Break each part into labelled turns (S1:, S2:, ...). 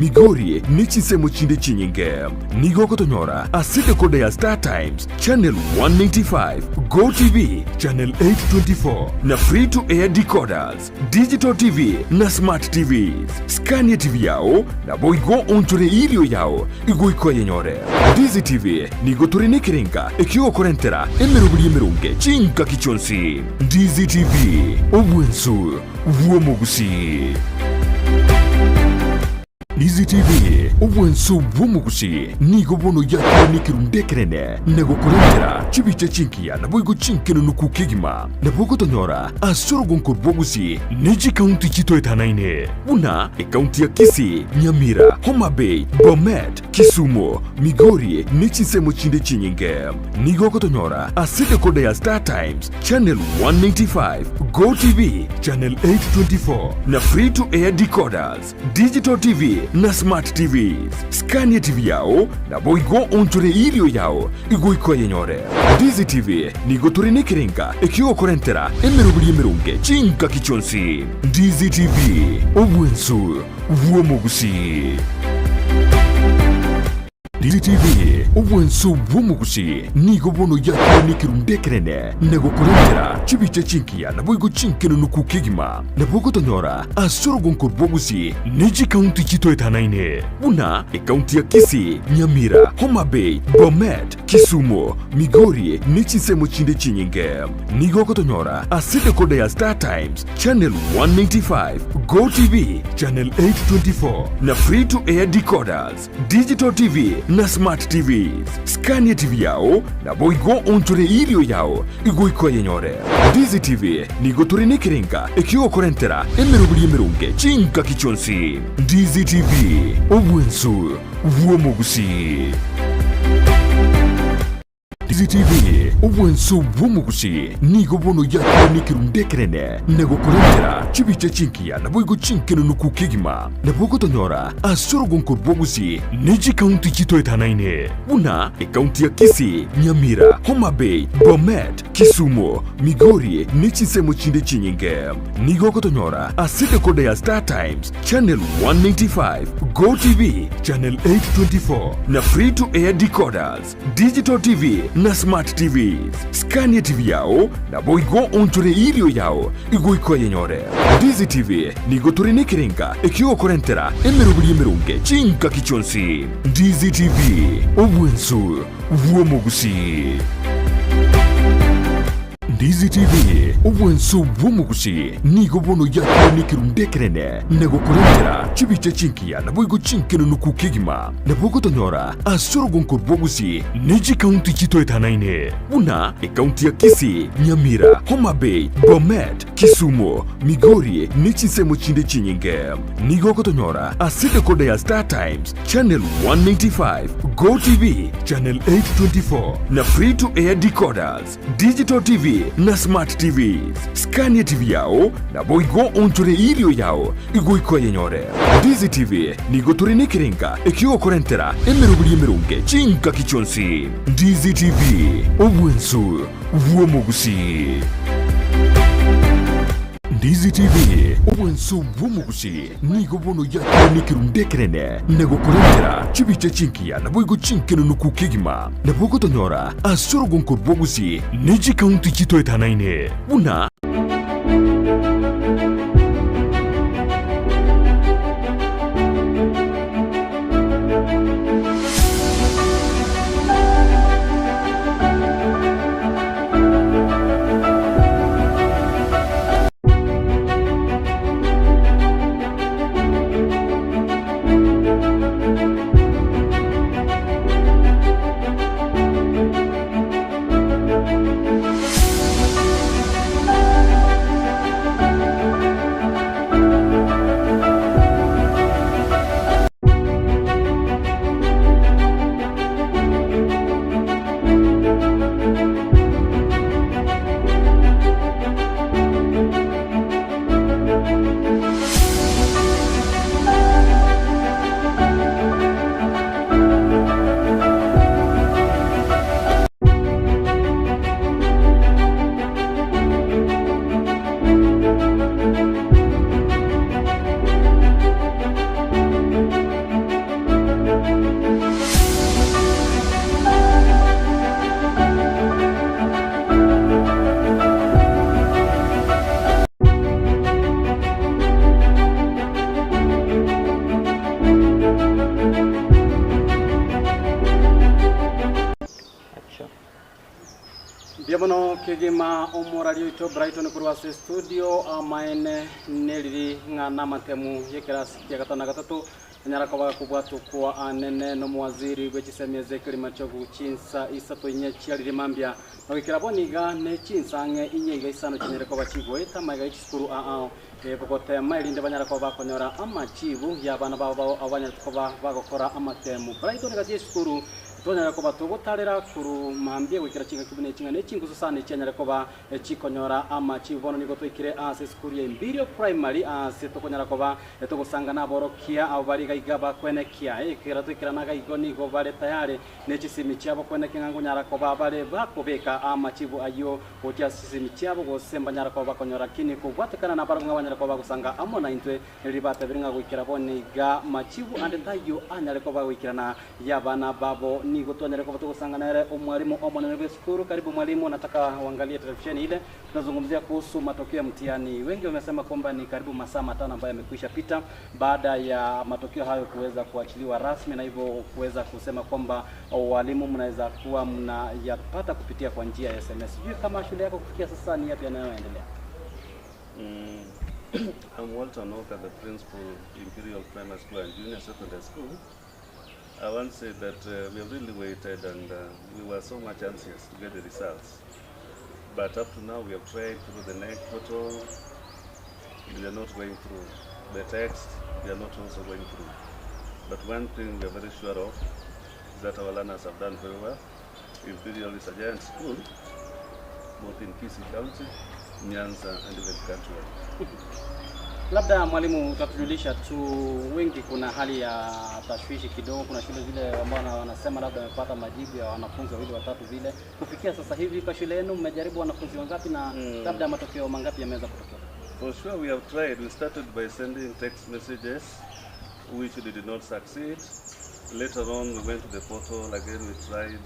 S1: Migori nichisemo chinde chinyinge. Nigo Kotonyora asite kode ya Star Times Channel 195, Go TV Channel 824 na free to air decoders, Digital TV na Smart TVs. Scania TV yao na boigo onchore ilio yao igo iko yenyore. Dizi TV nigo turine kirinka ekio korentera emerubuli emerunge chinka kichonsi. Dizi TV obwensu vuomogusi. Dizi TV obwensu vuomogusi nigo bono ya nikirundekerene nego korentera chibiche chinkia na boigo chinkeno nukukigima na bogo tonyora asoro gonko bogusi neji county chito etanaine una county ya Kisii, Nyamira, Homa Bay, Bomet, Kisumu, Migori nichisemo chinde chinyinge. Nigo Kotonyora asite kode ya Star Times Channel 195, Go TV Channel 824 na free to air decoders, Digital TV na Smart TVs. Scania TV yao na boigo onchore ilio yao igo iko yenyore. Dizi TV nigo turine kirinka ekio korentera emerubuli emerunge chinka kichonsi. Dizi TV obwensu vuomogusi. Dizi TV obwensu vuomogusi nigo bono ya nikirundekerene nego korentera chibiche chinkia na boigo chinkeno nukukigima na bogo tonyora asoro gonko bogusi neji county chito etanaine una county ya Kisii, Nyamira, Homa Bay, Bomet, Kisumu, Migori nichisemo chinde chinyinge. Nigo Kotonyora asite kode ya Star Times Channel 195, Go TV Channel 824 na free to air decoders, Digital TV na Smart TVs. Scania TV yao na boigo onchore ilio yao igo iko yenyore. Dizi TV nigo turine kirinka ekio korentera emerubuli emerunge chinka kichonsi. Dizi TV obwensu vuomogusi. Dizi TV obwensu vuomogusi nigo bono ya nikirundekerene nego korentera chibiche chinkia na boigo chinkeno nukukigima na bogo tonyora asoro gonko bogusi neji county chito etanaine una county ya Kisii, Nyamira, Homa Bay, Bomet, Kisumu, Migori nichisemo chinde chinyinge. Nigo Kotonyora asite kode ya Star Times Channel 195, Go TV Channel 824 na free to air decoders, Digital TV na Smart TVs. Scania TV yao na boigo onchore ilio yao igo iko yenyore. Dizi TV nigo turine kirinka ekio korentera emerubuli emerunge chinka kichonsi. Dizi TV obwensu vuomogusi. Dizi TV obwensu vuomogusi nigo bono ya nikirundekerene nego korentera chibiche chinkia na boigo chinkeno nukukigima na bogo tonyora asoro gonko bogusi neji county chito etanaine una county ya Kisii, Nyamira, Homa Bay, Bomet, Kisumu, Migori nichisemo chinde chinyinge. Nigo Kotonyora asite kode ya Star Times Channel 195, Go TV Channel 824 na free to air decoders, Digital TV na Smart TVs. Scania TV yao na boigo onchore ilio yao igo iko yenyore. Dizi TV nigo turine kirinka ekio korentera emerubuli emerunge chinka kichonsi. Dizi TV obwensu vuomogusi. Dizi TV obwensu vuomogusi nigo bono ya nikirundekerene nego korentera chibiche chinkia na boigo chinkeno nukukigima na bogo tonyora asoro gonko bogusi neji county chito etanaine una
S2: Mono kigima omorari ito Brighton kurwa studio amaene neriri ngana Amatemwa yekerasi ya gatana gatatu nyarakoba kubwatu kwa anene no mwaziri wechisemeze kilima chogu chinsa isato inye chiarire mambya no ikiraboniga ne chinsange inye igaisano chinyerekoba chigwe tamaga ichikuru pokote mailinde banyarakoba Konyorwa amachibu yabana babo abanyakoba bagokora Amatemwa Brighton gaje skuru Tonyara koba tugotarera kuru mambye wikira chinga kibune chinga ne chinguzo sana cyanyara koba Konyorwa amachibono nigo twikire skuru ya Imbirio primary tokonyara koba tugusanga naborokia abo bari gaigaba kwenekia ikira twikira naga igoni go bare tayari ne chisimi cyabo kweneka ngango nyara koba bare bakobeka amachibo ayo otia sisimi cyabo go semba nyara koba Konyorwa kini kubwatekana na barumwa banyara koba gusanga amona intwe ribata biringa gwikira bone ga machibo ande tayo anyara koba gwikirana yabana babo nigo tuanele kwa kusanga na mwalimu omonene skuru. Karibu mwalimu, nataka uangalie televisheni ile. Tunazungumzia kuhusu matokeo ya mtihani. Wengi wamesema kwamba ni karibu masaa 5 ambayo yamekwisha pita baada ya matokeo hayo kuweza kuachiliwa rasmi, na hivyo kuweza kusema kwamba walimu mnaweza kuwa mnayapata kupitia kwa njia ya SMS. Sijui kama shule yako kufikia sasa ni yapi yanayoendelea?
S3: I'm Walter Noka, the principal Imperial Primary School and Junior Secondary School. I want to say that we have really waited and we were so much anxious to get the results. But up to now we have tried through the NEC portal, we are not going through. The text, we are not also going through. But one thing we are very sure of is that our learners have done very well. Imperial is a giant school, both in Kcpe County, Nyanza and even countrywide.
S2: Labda mwalimu utatujulisha tu, wengi kuna hali ya tashwishi kidogo, kuna shule zile ambao wanasema labda wamepata majibu ya wanafunzi wawili watatu vile. Kufikia sasa hivi kwa shule yenu mmejaribu wanafunzi wangapi na labda matokeo mangapi yameweza kutokea?
S3: For sure we have tried. We started by sending text messages which did not succeed. Later on we went to the portal again, we tried.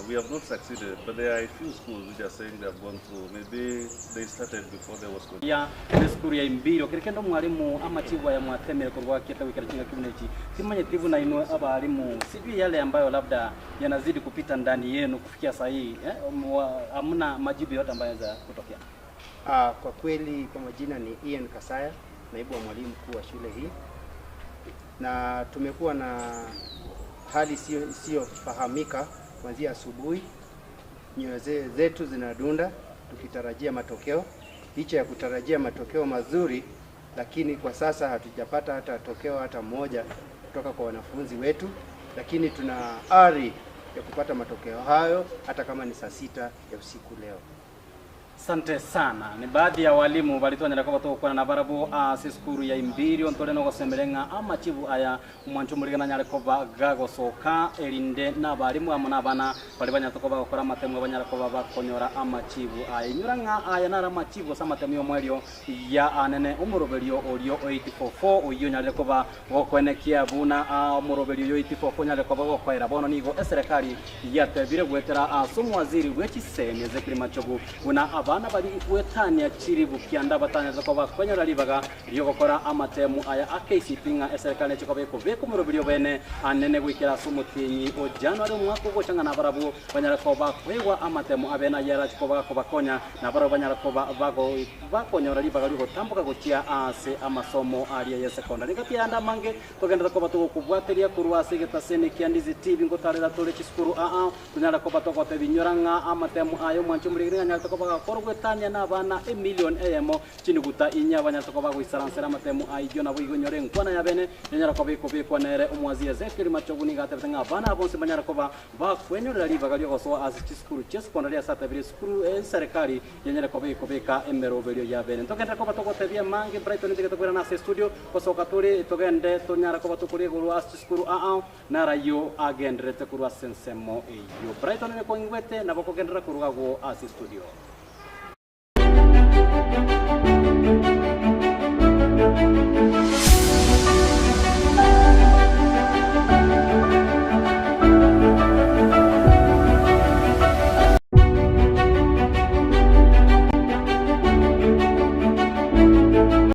S3: We have not succeeded, but there are a few schools which are saying they have gone through. Maybe they started before there was COVID.
S2: Ya skuru ya Imbirio kirikendo mwalimu amachiwa ya Amatemwa kurwa kita wikira chinga kibunechi simanye tivu na ino abalimu sijui yale ambayo labda yanazidi kupita ndani yenu kufikia saa hii hamna majibu yote ambayo yanaweza kutokea.
S4: Kwa kweli kwa majina ni Ian Kasaya, naibu wa mwalimu mkuu wa shule hii, na tumekuwa na hali sio fahamika kuanzia asubuhi. Nyoyo zetu zinadunda tukitarajia matokeo. Licha ya kutarajia matokeo mazuri, lakini kwa sasa hatujapata hata tokeo hata moja kutoka kwa wanafunzi wetu, lakini tuna ari ya kupata matokeo hayo hata kama ni saa 6 ya usiku leo.
S2: Asante sana. Ni baadhi ya walimu balitonyera kwa kutoka na barabu skuru ya Imbirio ntole no gosemerenga amachibu aya umwancho murigana nyare koba Gosoka elinde na balimu amana bana bali banyatokoba gukora Amatemwa banyarakoba Konyorwa amachibu aya inyuranga aya nara amachibu samatemyo mwelio ya anene umuroberio olio 844 uyo nyare koba gokwenekia buna umuroberio 844 nyare koba gokwera bono nigo serikali yatebire gwetera somwaziri wechisemeze kilima chogu una abana bari wetania chiribu kianda batanya zakoba Konyorwa libaga ryo gukora Amatemwa aya Kcpe nga serikali chikobe ko beko murobirio bene anene gwikira sumutinyi o January mwaka gochanga na barabu banyarakoba kwewa Amatemwa abena yara chikoba ko bakonya na barabu banyarakoba Konyorwa libaga ryo tambuka gochia ase amasomo ari ya secondary ngapia mange togenda zakoba to kubwateria kurwase getasene kiandizi TV ngotarera tole chiskuru tunyarakoba to kote binyoranga Amatemwa ayo mwancho murigiranga nyarakoba korogwetania na bana million emo chiniguta inya banyasokoba gwisaransera Amatemwa aijo na bwigonyoreng kwana ya bene nyarakoba ikobekwa nere umwazia zekiri machoguni gatebenga bana bonse banyarakoba bakwenyorera libaga ryo gosoa as chiskuru secondary ya satabiri skuru serikali nyarakoba ikobeka emeroberio ya bene tokenda koba tokotebia mange Brighton ndiketokwera na studio kosoka tuli togende tonyarakoba tokuri guru as chiskuru na rayo agendrete kurwa sensemo iyo Brighton ne koingwete na bokogendera kuruga go as studio.